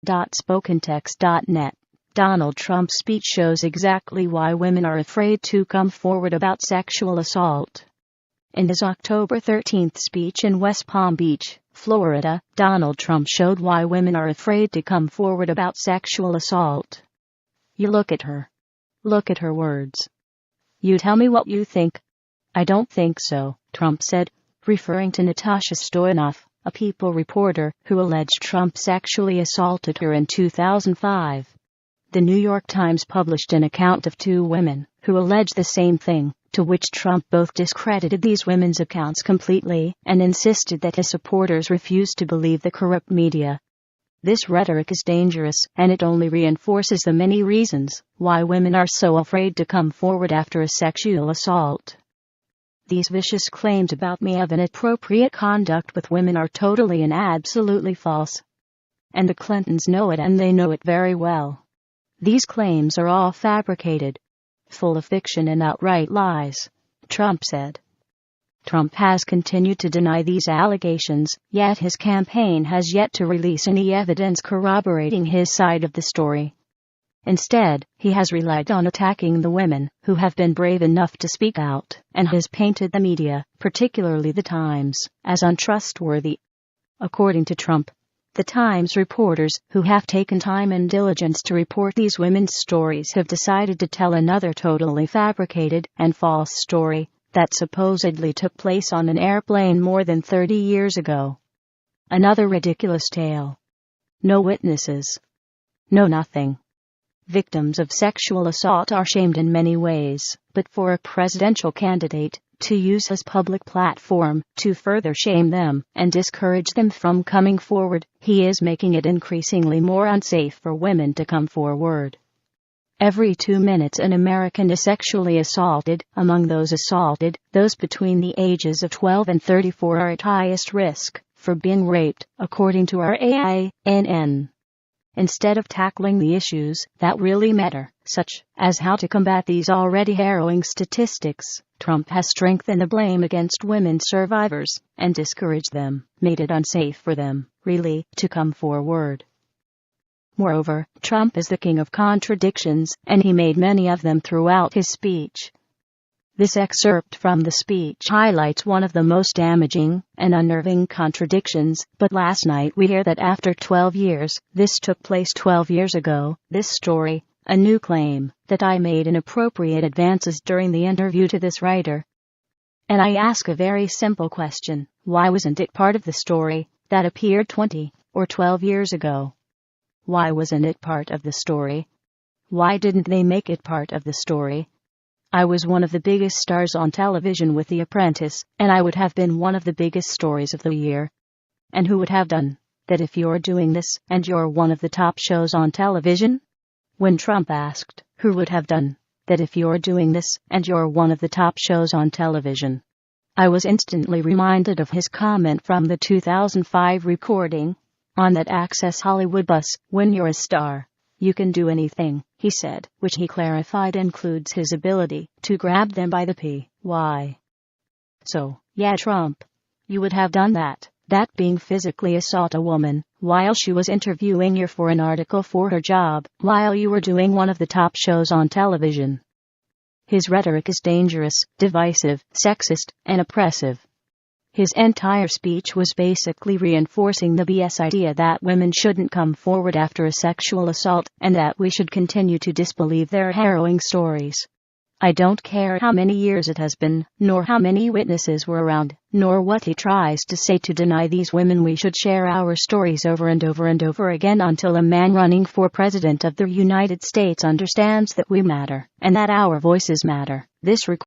Spokentext.net. Donald Trump's speech shows exactly why women are afraid to come forward about sexual assault. In his October 13th speech in West Palm Beach, Florida, Donald Trump showed why women are afraid to come forward about sexual assault. You look at her. Look at her words. You tell me what you think. I don't think so, Trump said, referring to Natasha Stoyanov, a People reporter who alleged Trump sexually assaulted her in 2005. The New York Times published an account of two women who alleged the same thing, to which Trump both discredited these women's accounts completely and insisted that his supporters refused to believe the corrupt media. This rhetoric is dangerous, and it only reinforces the many reasons why women are so afraid to come forward after a sexual assault. These vicious claims about me of inappropriate conduct with women are totally and absolutely false. And the Clintons know it, and they know it very well. These claims are all fabricated, full of fiction and outright lies, Trump said. Trump has continued to deny these allegations, yet his campaign has yet to release any evidence corroborating his side of the story. Instead, he has relied on attacking the women who have been brave enough to speak out, and has painted the media, particularly the Times, as untrustworthy. According to Trump, the Times reporters who have taken time and diligence to report these women's stories have decided to tell another totally fabricated and false story that supposedly took place on an airplane more than 30 years ago. Another ridiculous tale. No witnesses. No nothing. Victims of sexual assault are shamed in many ways, but for a presidential candidate to use his public platform to further shame them and discourage them from coming forward, he is making it increasingly more unsafe for women to come forward. Every 2 minutes an American is sexually assaulted. Among those assaulted, those between the ages of 12 and 34 are at highest risk for being raped, according to our AINN. Instead of tackling the issues that really matter, such as how to combat these already harrowing statistics, Trump has strengthened the blame against women survivors and discouraged them, made it unsafe for them, really, to come forward. Moreover, Trump is the king of contradictions, and he made many of them throughout his speech. This excerpt from the speech highlights one of the most damaging and unnerving contradictions, but last night we hear that after 12 years, this took place 12 years ago, this story, a new claim, that I made inappropriate advances during the interview to this writer. And I ask a very simple question: why wasn't it part of the story that appeared 20 or 12 years ago? Why wasn't it part of the story? Why didn't they make it part of the story? I was one of the biggest stars on television with The Apprentice, and I would have been one of the biggest stories of the year. And who would have done that if you're doing this and you're one of the top shows on television? When Trump asked, who would have done that if you're doing this and you're one of the top shows on television, I was instantly reminded of his comment from the 2005 recording on that Access Hollywood bus: when you're a star, you can do anything, he said, which he clarified includes his ability to grab them by the P.Y. So, yeah, Trump, you would have done that being physically assault a woman while she was interviewing you for an article for her job, while you were doing one of the top shows on television. His rhetoric is dangerous, divisive, sexist, and oppressive. His entire speech was basically reinforcing the BS idea that women shouldn't come forward after a sexual assault, and that we should continue to disbelieve their harrowing stories. I don't care how many years it has been, nor how many witnesses were around, nor what he tries to say to deny these women. We should share our stories over and over and over again until a man running for president of the United States understands that we matter, and that our voices matter. This